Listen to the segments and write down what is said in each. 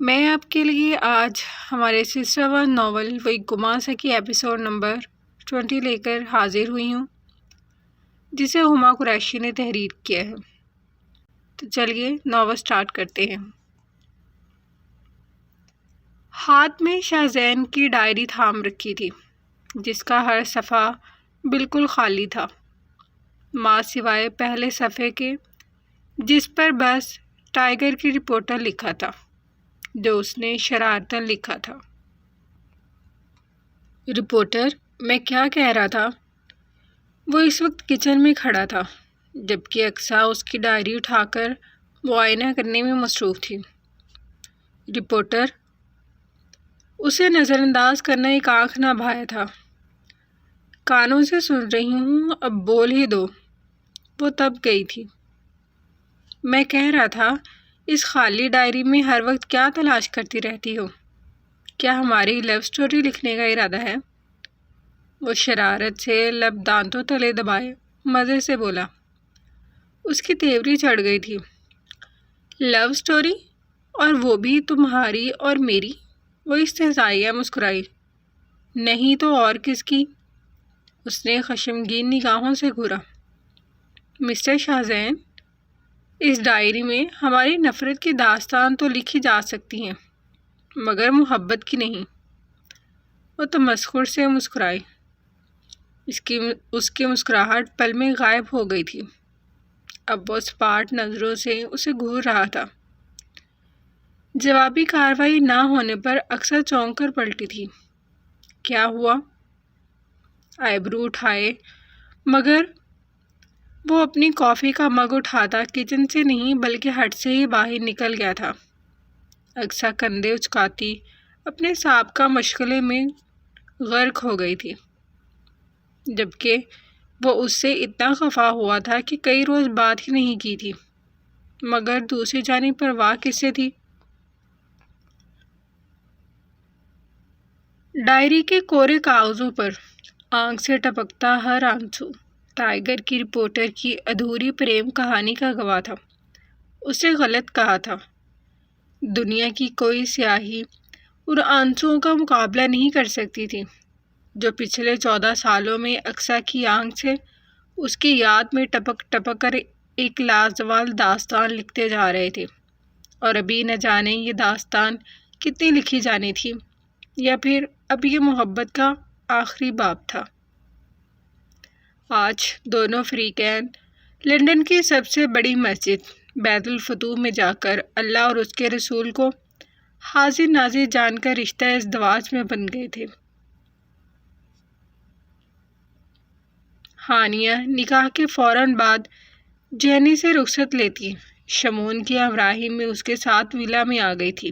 میں آپ کے لیے آج ہمارے سلسلہ ناول وہی گما سکی ایپیسوڈ نمبر 20 لے کر حاضر ہوئی ہوں، جسے ہما قریشی نے تحریر کیا ہے۔ تو چلیے ناول سٹارٹ کرتے ہیں۔ ہاتھ میں شاہ زین کی ڈائری تھام رکھی تھی، جس کا ہر صفحہ بالکل خالی تھا، ماں سوائے پہلے صفحے کے، جس پر بس ٹائیگر کی رپورٹر لکھا تھا، جو اس نے شرارتاً لکھا تھا۔ رپورٹر، میں کیا کہہ رہا تھا؟ وہ اس وقت کچن میں کھڑا تھا، جبکہ اقصیٰ اس کی ڈائری اٹھا کر معائنہ کرنے میں مصروف تھی۔ رپورٹر، اسے نظر انداز کرنا ایک آنکھ نہ بھایا تھا۔ کانوں سے سن رہی ہوں، اب بول ہی دو۔ وہ تب گئی تھی۔ میں کہہ رہا تھا، اس خالی ڈائری میں ہر وقت کیا تلاش کرتی رہتی ہو؟ کیا ہماری لو سٹوری لکھنے کا ارادہ ہے؟ وہ شرارت سے لب دانتوں تلے دبائے مزے سے بولا۔ اس کی تیوری چڑھ گئی تھی۔ لو سٹوری؟ اور وہ بھی تمہاری اور میری؟ وہ استہزائیہ مسکرائی۔ نہیں تو اور کس کی؟ اس نے خشمگین نگاہوں سے گھورا۔ مسٹر شاہ زین، اس ڈائری میں ہماری نفرت کی داستان تو لکھی جا سکتی ہیں، مگر محبت کی نہیں۔ وہ تمسخر سے مسکرائی۔ اس کی مسکراہٹ پل میں غائب ہو گئی تھی۔ اب وہ سپاٹ نظروں سے اسے گھور رہا تھا۔ جوابی کارروائی نہ ہونے پر اکثر چونک کر پلٹی تھی۔ کیا ہوا؟ آئیبرو اٹھائے، مگر وہ اپنی کافی کا مگ اٹھاتا کچن سے نہیں بلکہ ہٹ سے ہی باہر نکل گیا تھا۔ اقصیٰ کندھے اچکاتی اپنے سابقہ مشغلے میں غرق ہو گئی تھی، جبکہ وہ اس سے اتنا خفا ہوا تھا کہ کئی روز بات ہی نہیں کی تھی، مگر دوسری جانب پرواہ کس سے تھی؟ ڈائری کے کورے کاغذوں پر آنکھ سے ٹپکتا ہر آنسو ٹائیگر کی رپورٹر کی ادھوری پریم کہانی کا گواہ تھا۔ اسے غلط کہا تھا۔ دنیا کی کوئی سیاہی ان آنسوؤں کا مقابلہ نہیں کر سکتی تھی، جو پچھلے 14 سالوں میں اقصیٰ کی آنکھ سے اس کی یاد میں ٹپک ٹپک کر ایک لازوال داستان لکھتے جا رہے تھے، اور ابھی نہ جانے یہ داستان کتنی لکھی جانی تھی، یا پھر اب یہ محبت کا آخری باب تھا۔ آج دونوں فریقین لندن کی سب سے بڑی مسجد بیت الفتوح میں جا کر اللہ اور اس کے رسول کو حاضر ناظر جان کر رشتہ ازدواج میں بن گئے تھے۔ ہانیہ نکاح کے فوراً بعد جینی سے رخصت لیتی شمون کی ہمراہی میں اس کے ساتھ ولا میں آ گئی تھی۔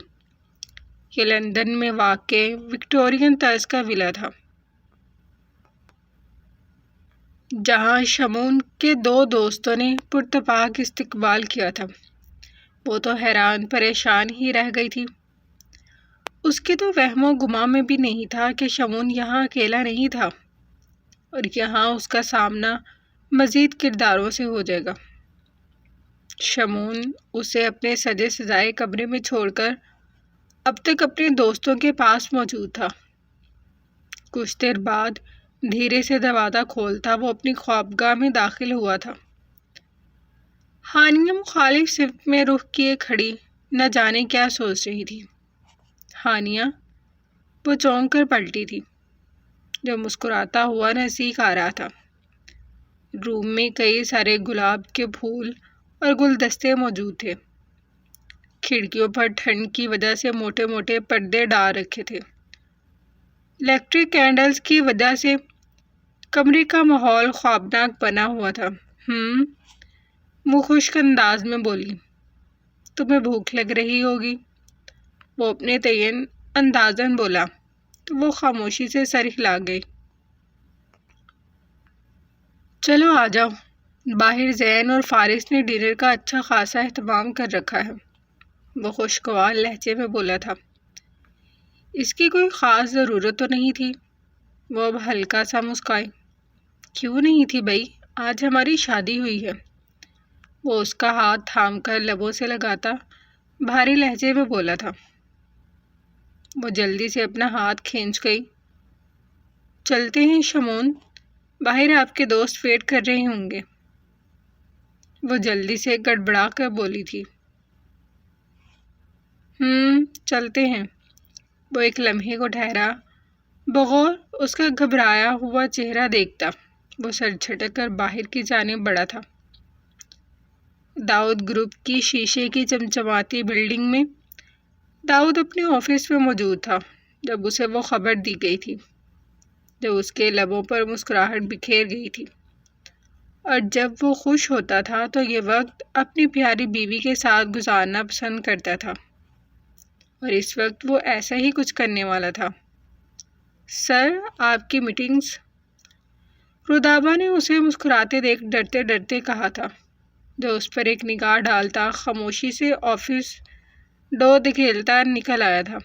یہ لندن میں واقع وکٹورین طرز کا ولا تھا، جہاں شمون کے 2 دوستوں نے پرتپاک استقبال کیا تھا۔ وہ تو حیران پریشان ہی رہ گئی تھی۔ اس کے تو وہم و گمان میں بھی نہیں تھا کہ شمون یہاں اکیلا نہیں تھا، اور یہاں اس کا سامنا مزید کرداروں سے ہو جائے گا۔ شمون اسے اپنے سجے سجائے کمرے میں چھوڑ کر اب تک اپنے دوستوں کے پاس موجود تھا۔ کچھ دیر بعد دھیرے سے دروازہ کھولتا وہ اپنی خوابگاہ میں داخل ہوا تھا۔ ہانیہ مخالف سمت میں رخ کیے کھڑی نہ جانے کیا سوچ رہی تھی۔ ہانیہ، وہ چونک کر پلٹی تھی، جو مسکراتا ہوا نزدیک آ رہا تھا۔ روم میں کئی سارے گلاب کے پھول اور گلدستے موجود تھے۔ کھڑکیوں پر ٹھنڈ کی وجہ سے موٹے موٹے پردے ڈال رکھے تھے۔ الیکٹرک کینڈلز کی وجہ سے کمرے کا ماحول خوابناک بنا ہوا تھا۔ وہ خشک انداز میں بولی، تمہیں بھوک لگ رہی ہوگی؟ وہ اپنے تعین اندازاً بولا تو وہ خاموشی سے سر ہلا گئی۔ چلو آ جاؤ، باہر زین اور فارس نے ڈنر کا اچھا خاصا اہتمام کر رکھا ہے، وہ خوشگوار لہجے میں بولا تھا۔ اس کی کوئی خاص ضرورت تو نہیں تھی؟ وہ اب ہلکا سا مسکرائی۔ کیوں نہیں تھی بھائی، آج ہماری شادی ہوئی ہے۔ وہ اس کا ہاتھ تھام کر لبوں سے لگاتا بھاری لہجے میں بولا تھا۔ وہ جلدی سے اپنا ہاتھ کھینچ گئی۔ چلتے ہیں شمون، باہر آپ کے دوست ویٹ کر رہے ہوں گے، وہ جلدی سے گڑبڑا کر بولی تھی۔ چلتے ہیں۔ وہ ایک لمحے کو ٹھہرا، بغور اس کا گھبرایا ہوا چہرہ دیکھتا وہ سر جھٹک کر باہر کی جانب بڑھا تھا۔ داؤد گروپ کی شیشے کی چمچماتی بلڈنگ میں داؤد اپنے آفس میں موجود تھا جب اسے وہ خبر دی گئی تھی، جب اس کے لبوں پر مسکراہٹ بکھیر گئی تھی، اور جب وہ خوش ہوتا تھا تو یہ وقت اپنی پیاری بیوی کے ساتھ گزارنا پسند کرتا تھا، اور اس وقت وہ ایسا ہی کچھ کرنے والا تھا۔ سر، آپ کی میٹنگز؟ رودابا نے اسے مسکراتے دیکھ ڈرتے ڈرتے کہا تھا، جو اس پر ایک نگاہ ڈالتا خاموشی سے آفس ڈور دھکیلتا نکل آیا تھا۔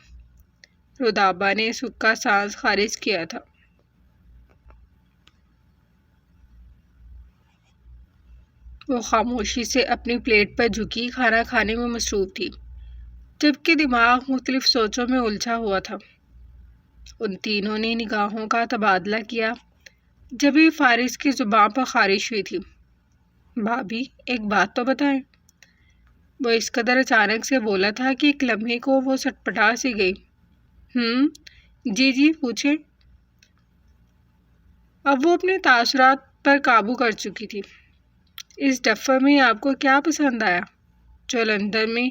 رودابا نے سکا سانس خارج کیا تھا۔ وہ خاموشی سے اپنی پلیٹ پر جھکی کھانا کھانے میں مصروف تھی، جبکہ دماغ مختلف سوچوں میں الجھا ہوا تھا۔ ان تینوں نے نگاہوں کا تبادلہ کیا جبھی فارس کی زبان پر خارش ہوئی تھی۔ بھابھی، ایک بات تو بتائیں۔ وہ اس قدر اچانک سے بولا تھا کہ ایک لمحے کو وہ سٹپٹا سی گئی۔ جی پوچھیں۔ اب وہ اپنے تاثرات پر قابو کر چکی تھی۔ اس دفعہ میں آپ کو کیا پسند آیا جو لندن میں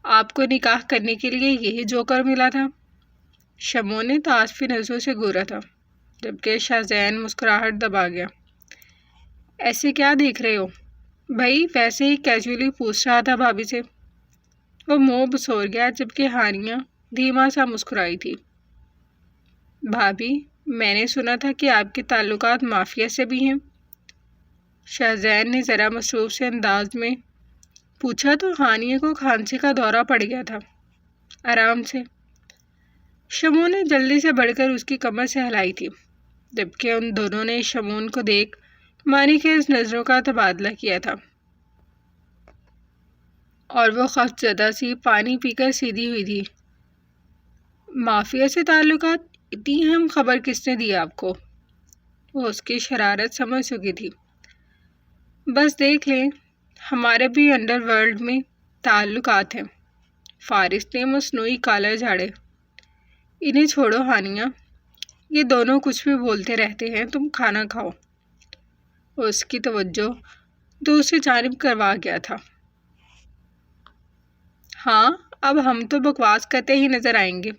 آپ کو نکاح کرنے کے لیے یہی جوکر ملا تھا؟ شمو نے تعاطفی نظروں سے گورا تھا، جبکہ شاہزین مسکراہٹ دبا گیا۔ ایسے کیا دیکھ رہے ہو؟ بھائی ویسے ہی کیجولی پوچھ رہا تھا بھابھی سے۔ وہ منہ بسور گیا، جبکہ ہانیہ دھیما سا مسکرائی تھی۔ بھابھی، میں نے سنا تھا کہ آپ کے تعلقات مافیا سے بھی ہیں۔ شاہزین نے ذرا مصروف سے انداز میں پوچھا تو ہانیہ کو کھانسی کا دورہ پڑ گیا تھا۔ آرام سے، شمون نے جلدی سے بڑھ کر اس کی کمر سے ہلائی تھی، جبکہ ان دونوں نے شمون کو دیکھ معنی خیز نظروں کا تبادلہ کیا تھا، اور وہ خفت زدہ سی پانی پی کر سیدھی ہوئی تھی۔ مافیا سے تعلقات؟ اتنی اہم خبر کس نے دی آپ کو؟ وہ اس کی شرارت سمجھ چکی تھی۔ بس دیکھ لیں، ہمارے بھی انڈر ورلڈ میں تعلقات ہیں۔ فارس نے مصنوعی کالر جھاڑے۔ انہیں چھوڑو ہانیہ، یہ دونوں کچھ بھی بولتے رہتے ہیں، تم کھانا کھاؤ۔ وہ اس کی توجہ دوسری جانب کروا گیا تھا۔ ہاں، اب ہم تو بکواس کرتے ہی نظر آئیں گے۔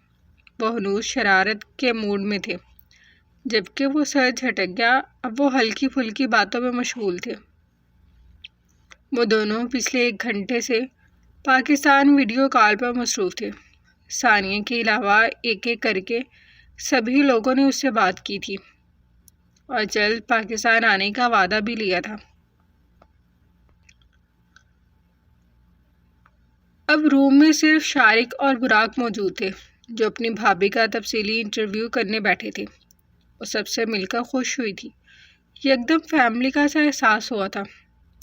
وہ ہنوز شرارت کے موڈ میں تھے، جبکہ وہ سر جھٹک گیا۔ اب وہ ہلکی پھلکی باتوں میں مشغول تھے۔ وہ دونوں پچھلے 1 گھنٹے سے پاکستان ویڈیو کال پر مصروف تھے۔ ثانیہ کے علاوہ ایک ایک کر کے سبھی لوگوں نے اس سے بات کی تھی، اور جلد پاکستان آنے کا وعدہ بھی لیا تھا۔ اب روم میں صرف شارق اور براق موجود تھے، جو اپنی بھابھی کا تفصیلی انٹرویو کرنے بیٹھے تھے۔ وہ سب سے مل کر خوش ہوئی تھی۔ یکدم فیملی کا سا احساس ہوا تھا۔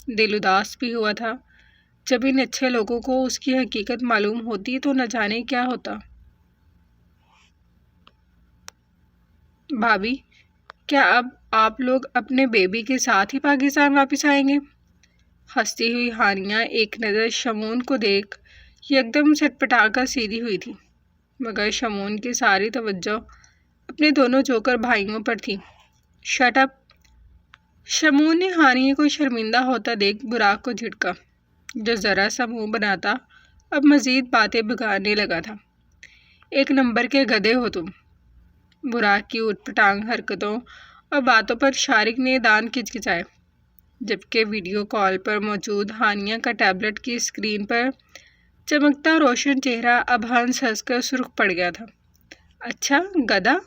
دل اداس بھی ہوا تھا۔ جب ان اچھے لوگوں کو اس کی حقیقت معلوم ہوتی تو نہ جانے کیا ہوتا۔ بھابھی، کیا اب آپ لوگ اپنے بیبی کے ساتھ ہی پاکستان واپس آئیں گے؟ ہنستی ہوئی ہانیہ ایک نظر شمون کو دیکھ یکدم سٹپٹا کر سیدھی ہوئی تھی، مگر شمون کی ساری توجہ اپنے دونوں جوکر بھائیوں پر تھی۔ Shut up! شمون نے ہانیہ کو شرمندہ ہوتا دیکھ براق کو جھٹکا، جو ذرا سا منہ بناتا اب مزید باتیں بگاڑنے لگا تھا۔ ایک نمبر کے گدھے ہو تم! براق کی اٹھ پٹانگ حرکتوں اور باتوں پر شارق نے دان کچکچائے، جبکہ ویڈیو کال پر موجود ہانیہ کا ٹیبلٹ کی اسکرین پر چمکتا روشن چہرہ اب ہنس کر سرخ پڑ گیا تھا۔ اچھا، گدھا؟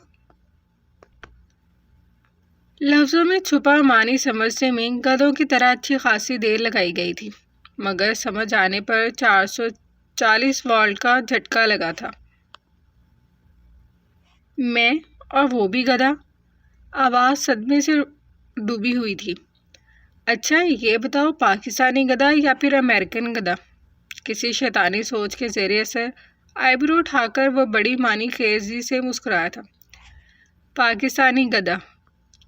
لفظوں میں چھپا معنی سمجھنے میں گدھوں کی طرح اچھی خاصی دیر لگائی گئی تھی، مگر سمجھ آنے پر 440 واٹ کا جھٹکا لگا تھا۔ میں اور وہ بھی گدھا؟ آواز صدمے سے ڈوبی ہوئی تھی۔ اچھا یہ بتاؤ، پاکستانی گدھا یا پھر امریکن گدھا؟ کسی شیطانی سوچ کے زیر اثر آئیبرو اٹھا کر وہ بڑی معنی خیزی سے مسکرایا تھا۔ پاکستانی گدھا،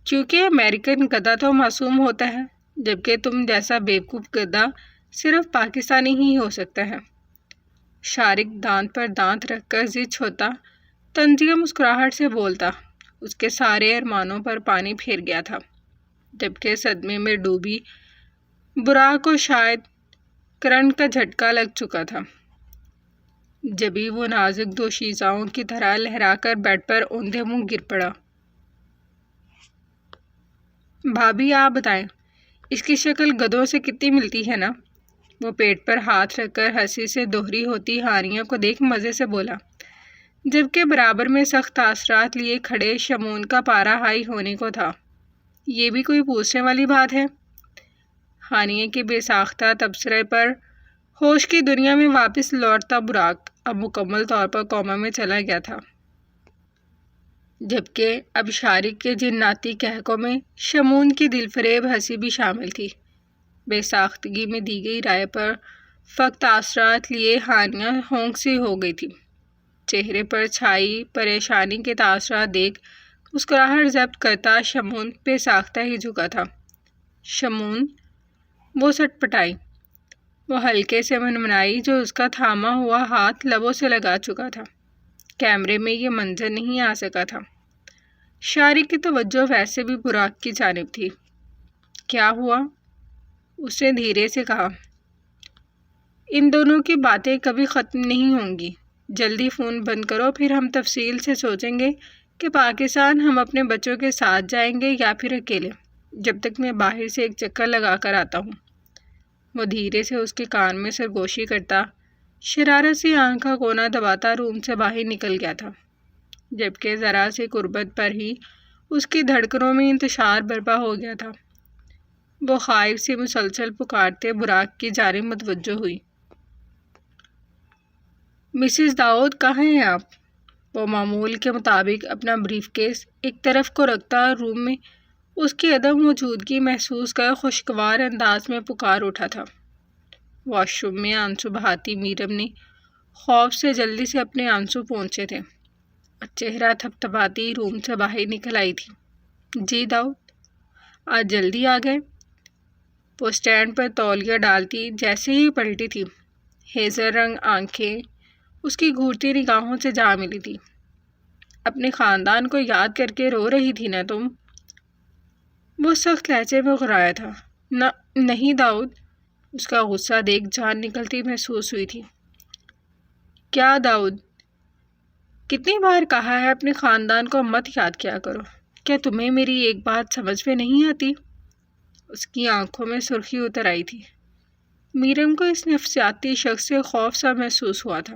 کیونکہ امریکن گدھا تو معصوم ہوتا ہے، جبکہ تم جیسا بیوقوف گدھا صرف پاکستانی ہی ہو سکتا ہے۔ شارق دانت پر دانت رکھ کر ضد چھوڑتا، طنزیہ مسکراہٹ سے بولتا۔ اس کے سارے ارمانوں پر پانی پھیر گیا تھا، جبکہ صدمے میں ڈوبی براق کو شاید کرنٹ کا جھٹکا لگ چکا تھا۔ جبھی وہ نازک دوشیزاؤں کی طرح لہرا کر بیڈ پر اوندھے منہ گر پڑا۔ بھابھی آپ بتائیں، اس کی شکل گدھوں سے کتنی ملتی ہے نا؟ وہ پیٹ پر ہاتھ رکھ کر ہنسی سے دوہری ہوتی ہانیہ کو دیکھ مزے سے بولا، جبکہ برابر میں سخت تاثرات لیے کھڑے شمون کا پارا ہائی ہونے کو تھا۔ یہ بھی کوئی پوچھنے والی بات ہے؟ ہانیہ کے بے ساختہ تبصرے پر ہوش کی دنیا میں واپس لوٹتا براق اب مکمل طور پر کوما میں چلا گیا تھا، جبکہ اب شارق کے جناتی کہکوں میں شمون کی دل فریب ہنسی بھی شامل تھی۔ بے ساختگی میں دی گئی رائے پر فقط تاثرات لیے ہانیہ ہونک سی ہو گئی تھی۔ چہرے پر چھائی پریشانی کے تاثرات دیکھ مسکراہٹ ضبط کرتا شمون بے ساختہ ہی جھکا تھا۔ شمون، وہ سٹ پٹائی، وہ ہلکے سے منمنائی جو اس کا تھاما ہوا ہاتھ لبوں سے لگا چکا تھا۔ کیمرے میں یہ منظر نہیں آ سکا تھا۔ شارق کی توجہ ویسے بھی براق کی جانب تھی۔ کیا ہوا؟ اس نے دھیرے سے کہا۔ ان دونوں کی باتیں کبھی ختم نہیں ہوں گی۔ جلدی فون بند کرو، پھر ہم تفصیل سے سوچیں گے کہ پاکستان ہم اپنے بچوں کے ساتھ جائیں گے یا پھر اکیلے۔ جب تک میں باہر سے ایک چکر لگا کر آتا ہوں۔ وہ دھیرے سے اس کے کان میں سرگوشی کرتا، شرارت سے آنکھ کا کونا دباتا روم سے باہر نکل گیا تھا، جبکہ ذرا سے قربت پر ہی اس کی دھڑکنوں میں انتشار برپا ہو گیا تھا۔ وہ خائف سے مسلسل پکارتے براق کی جانب متوجہ ہوئی۔ مسز داؤد کہاں ہیں آپ؟ وہ معمول کے مطابق اپنا بریف کیس ایک طرف کو رکھتا روم میں اس کی عدم موجودگی محسوس کر خوشگوار انداز میں پکار اٹھا تھا۔ واش روم میں آنسو بہاتی میرم نے خوف سے جلدی سے اپنے آنسو پونچھے تھے اور چہرہ تھپتھپاتی روم سے باہر نکل آئی تھی۔ جی داؤد، آج جلدی آ گئے؟ وہ اسٹینڈ پر تولیہ ڈالتی جیسے ہی پلٹی تھی۔ ہیزل رنگ آنکھیں اس کی گھورتی نگاہوں سے جا ملی تھی۔ اپنے خاندان کو یاد کر کے رو رہی تھی نا تم؟ وہ سخت لہجے میں غرایا تھا۔ نہیں داؤد، اس کا غصہ دیکھ جان نکلتی محسوس ہوئی تھی۔ کیا داؤد، کتنی بار کہا ہے اپنے خاندان کو مت یاد کیا کرو، کیا تمہیں میری ایک بات سمجھ میں نہیں آتی؟ اس کی آنکھوں میں سرخی اتر آئی تھی۔ میرم کو اس نفسیاتی شخص سے خوف سا محسوس ہوا تھا۔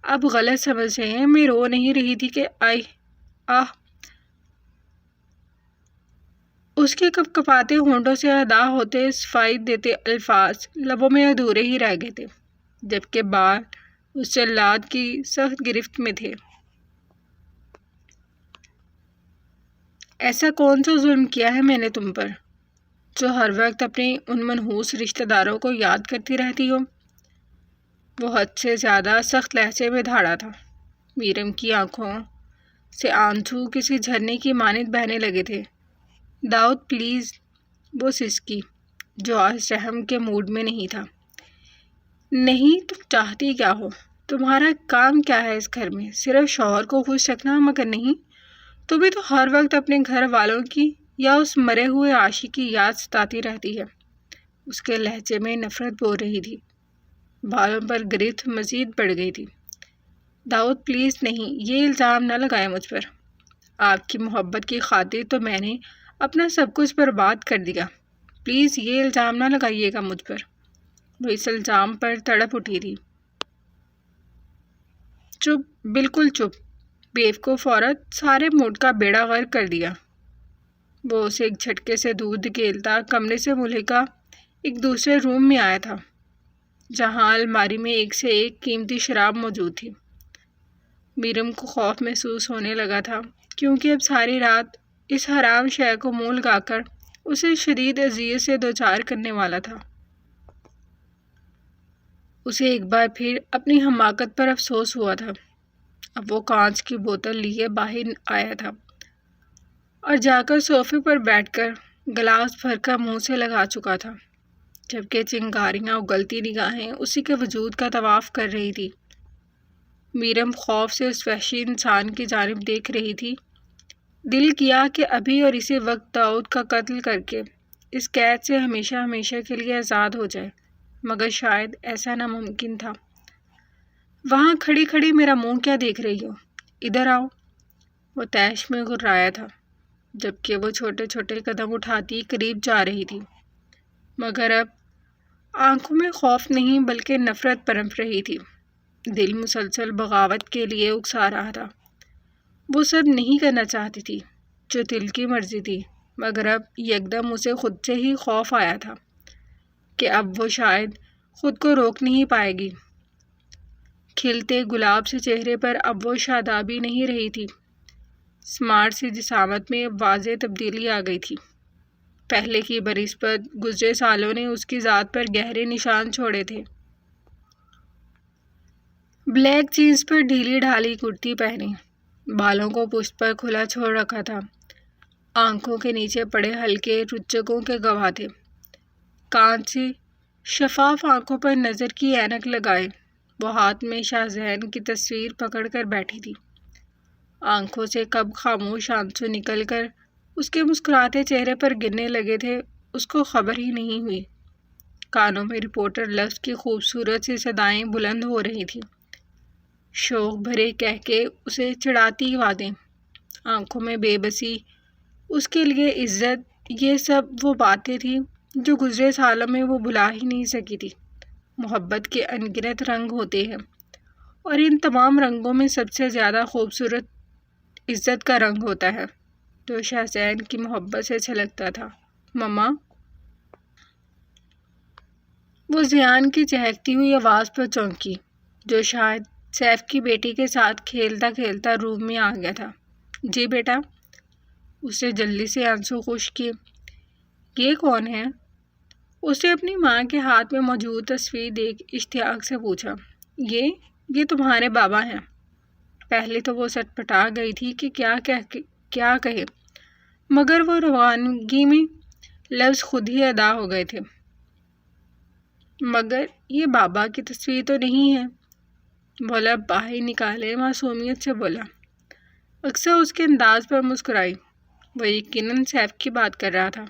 اب غلط سمجھ رہے ہیں، میں رو نہیں رہی تھی کہ آہ۔ اس کے کپکپاتے ہونٹوں سے ادا ہوتے صفائی دیتے الفاظ لبوں میں ادھورے ہی رہ گئے تھے، جبکہ بال اس جلاد کی سخت گرفت میں تھے۔ ایسا کون سا ظلم کیا ہے میں نے تم پر، جو ہر وقت اپنے ان منحوس رشتہ داروں کو یاد کرتی رہتی ہو؟ وہ حد سے زیادہ سخت لہجے میں دھاڑا تھا۔ میرم کی آنکھوں سے آنسو کسی جھرنے کی مانند بہنے لگے تھے۔ داؤد پلیز، وہ سسکی، جو آج رحم کے موڈ میں نہیں تھا۔ نہیں، تم چاہتی کیا ہو؟ تمہارا کام کیا ہے اس گھر میں؟ صرف شوہر کو خوش رکھنا، مگر نہیں، تمہیں تو ہر وقت اپنے گھر والوں کی یا اس مرے ہوئے عاشق کی یاد ستاتی رہتی ہے۔ اس کے لہجے میں نفرت بول رہی تھی۔ بالوں پر گرفت مزید بڑھ گئی تھی۔ داؤد پلیز نہیں، یہ الزام نہ لگائیں مجھ پر۔ آپ کی محبت کی خاطر تو میں نے اپنا سب کچھ برباد کر دیا۔ پلیز یہ الزام نہ لگائیے گا مجھ پر۔ وہ اس الزام پر تڑپ اٹھی تھی۔ چپ، بالکل چپ، بیوقوف عورت، سارے موڈ کا بیڑا غرق کر دیا۔ وہ اسے ایک جھٹکے سے دور دھکیلتا کمرے سے ملحقہ ایک دوسرے روم میں آیا تھا، جہاں الماری میں ایک سے ایک قیمتی شراب موجود تھی۔ میرم کو خوف محسوس ہونے لگا تھا، کیونکہ اب ساری رات اس حرام شے کو منہ لگا کر اسے شدید اذیت سے دوچار کرنے والا تھا۔ اسے ایک بار پھر اپنی حماقت پر افسوس ہوا تھا۔ اب وہ کانچ کی بوتل لیے باہر آیا تھا اور جا کر صوفے پر بیٹھ کر گلاس بھر کر منہ سے لگا چکا تھا، جبکہ چنگاریاں اگلتی نگاہیں اسی کے وجود کا طواف کر رہی تھی۔ میرم خوف سے اس وحشی انسان کی جانب دیکھ رہی تھی۔ دل کیا کہ ابھی اور اسی وقت داؤد کا قتل کر کے اس قید سے ہمیشہ ہمیشہ کے لیے آزاد ہو جائے، مگر شاید ایسا ناممکن تھا۔ وہاں کھڑی کھڑی میرا منہ کیا دیکھ رہی ہو؟ ادھر آؤ۔ وہ تیش میں گھرایا تھا، جبکہ وہ چھوٹے چھوٹے قدم اٹھاتی قریب جا رہی تھی، مگر اب آنکھوں میں خوف نہیں بلکہ نفرت پنپ رہی تھی۔ دل مسلسل بغاوت کے لیے اکسا رہا تھا۔ وہ سب نہیں کرنا چاہتی تھی جو دل کی مرضی تھی، مگر اب یکدم اسے خود سے ہی خوف آیا تھا کہ اب وہ شاید خود کو روک نہیں پائے گی۔ کھلتے گلاب سے چہرے پر اب وہ شادابی نہیں رہی تھی۔ سمارٹ سی جسامت میں اب واضح تبدیلی آ گئی تھی۔ پہلے کی بنسبت گزرے سالوں نے اس کی ذات پر گہرے نشان چھوڑے تھے۔ بلیک جینس پر ڈھیلی ڈھالی کرتی پہنی، بالوں کو پشت پر کھلا چھوڑ رکھا تھا، آنکھوں کے نیچے پڑے ہلکے رچکوں کے گواہ تھے۔ کانچ سی شفاف آنکھوں پر نظر کی اینک لگائے وہ ہاتھ میں شاہزین کی تصویر پکڑ کر بیٹھی تھی۔ آنکھوں سے کب خاموش آنسو نکل کر اس کے مسکراتے چہرے پر گرنے لگے تھے اس کو خبر ہی نہیں ہوئی۔ کانوں میں رپورٹر لفظ کی خوبصورت سی صدائیں بلند ہو رہی تھیں، شوق بھرے کہہ کے اسے چڑھاتی آوازیں، آنکھوں میں بے بسی، اس کے لیے عزت، یہ سب وہ باتیں تھیں جو گزرے سالوں میں وہ بھلا ہی نہیں سکی تھی۔ محبت کے انگنت رنگ ہوتے ہیں، اور ان تمام رنگوں میں سب سے زیادہ خوبصورت عزت کا رنگ ہوتا ہے، جو شاہزین کی محبت سے چھلکتا تھا۔ مما! وہ زیان کی چہکتی ہوئی آواز پر چونکی، جو شاید سیف کی بیٹی کے ساتھ کھیلتا کھیلتا روم میں آ گیا تھا۔ جی بیٹا۔ اس نے جلدی سے آنسو خشک کیے۔ یہ کون ہے؟ اسے اپنی ماں کے ہاتھ میں موجود تصویر دیکھ اشتیاق سے پوچھا۔ یہ تمہارے بابا ہیں۔ پہلے تو وہ سٹپٹا گئی تھی کہ کیا کہے، مگر وہ روانگی میں لفظ خود ہی ادا ہو گئے تھے۔ مگر یہ بابا کی تصویر تو نہیں ہے، وہ لب باہر نکالے معصومیت سے بولا۔ اکثر اس کے انداز پر مسکرائی، وہ یقیناً سیف کی بات کر رہا تھا۔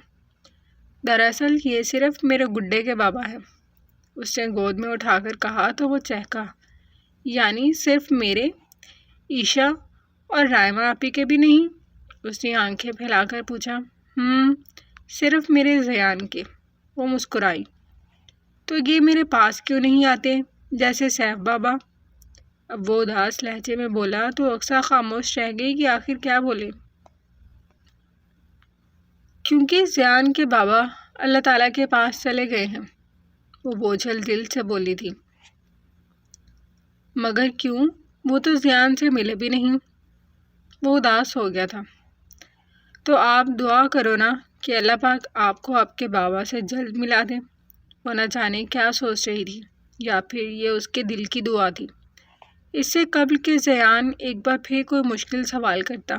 دراصل یہ صرف میرے گڈے کے بابا ہیں، اس نے گود میں اٹھا کر کہا تو وہ چہکا۔ یعنی صرف میرے؟ عیشا اور رائمہ آپی کے بھی نہیں؟ اس نے آنکھیں پھیلا کر پوچھا۔ صرف میرے زیان کے، وہ مسکرائی۔ تو یہ میرے پاس کیوں نہیں آتے جیسے سیف بابا؟ اب وہ اداس لہجے میں بولا تو اکثر خاموش رہ گئی کہ آخر کیا بولے۔ کیونکہ زیان کے بابا اللہ تعالیٰ کے پاس چلے گئے ہیں، وہ بوجھل دل سے بولی تھی۔ مگر کیوں؟ وہ تو زیان سے ملے بھی نہیں۔ وہ اداس ہو گیا تھا۔ تو آپ دعا کرو نا کہ اللہ پاک آپ کو آپ کے بابا سے جلد ملا دے۔ وہ نہ جانے کیا سوچ رہی تھی، یا پھر یہ اس کے دل کی دعا تھی۔ اس سے قبل کہ زیان ایک بار پھر کوئی مشکل سوال کرتا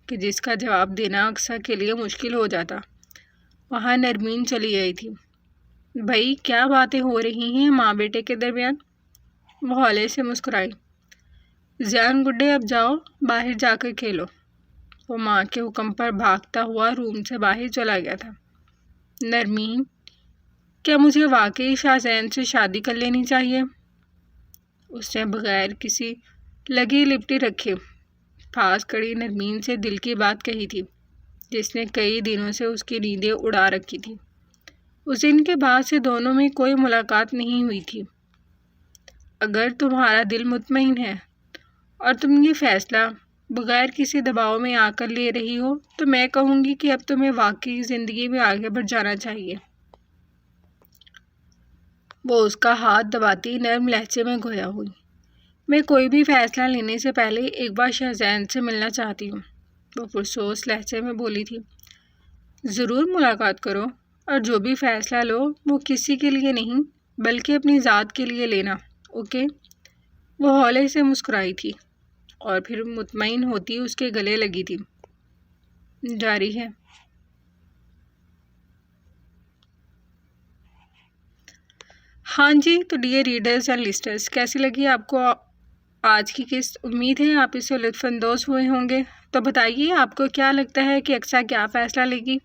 کہ جس کا جواب دینا اکثر کے لیے مشکل ہو جاتا، وہاں نرمین چلی گئی تھی۔ بھائی کیا باتیں ہو رہی ہیں ماں بیٹے کے درمیان؟ وہ ہولے سے مسکرائی۔ زیان گڈے اب جاؤ، باہر جا کر کھیلو۔ وہ ماں کے حکم پر بھاگتا ہوا روم سے باہر چلا گیا تھا۔ نرمین، کیا مجھے واقعی شاہزین سے شادی کر لینی چاہیے؟ اس نے بغیر کسی لگی لپٹی رکھے پاس کھڑی نرمین سے دل کی بات کہی تھی، جس نے کئی دنوں سے اس کی نیندیں اڑا رکھی تھی۔ اس دن کے بعد سے دونوں میں کوئی ملاقات نہیں ہوئی تھی۔ اگر تمہارا دل مطمئن ہے اور تم یہ فیصلہ بغیر کسی دباؤ میں آ کر لے رہی ہو تو میں کہوں گی کہ اب تمہیں واقعی زندگی میں آگے بڑھ جانا چاہیے۔ وہ اس کا ہاتھ دباتی نرم لہجے میں گویا ہوئی۔ میں کوئی بھی فیصلہ لینے سے پہلے ایک بار شاہزین سے ملنا چاہتی ہوں، وہ پرسوس لہجے میں بولی تھی۔ ضرور ملاقات کرو، اور جو بھی فیصلہ لو وہ کسی کے لیے نہیں بلکہ اپنی ذات کے لیے لینا، اوکے؟ وہ ہولے سے مسکرائی تھی اور پھر مطمئن ہوتی اس کے گلے لگی تھی۔ جاری ہے۔ ہاں جی، تو ڈیئر ریڈرز اینڈ لسٹرز، کیسی لگی آپ کو آج کی قسط؟ امید ہے آپ اس سے لطف اندوز ہوئے ہوں گے۔ تو بتائیے آپ کو کیا لگتا ہے کہ اقصیٰ کیا فیصلہ لے گی،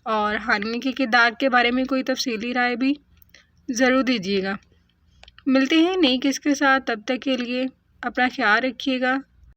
اور حانیہ کے کردار کے بارے میں کوئی تفصیلی رائے بھی ضرور دیجیے گا۔ ملتے ہیں نئی قسط کے ساتھ، تب تک کے لیے اپنا خیال رکھیے گا۔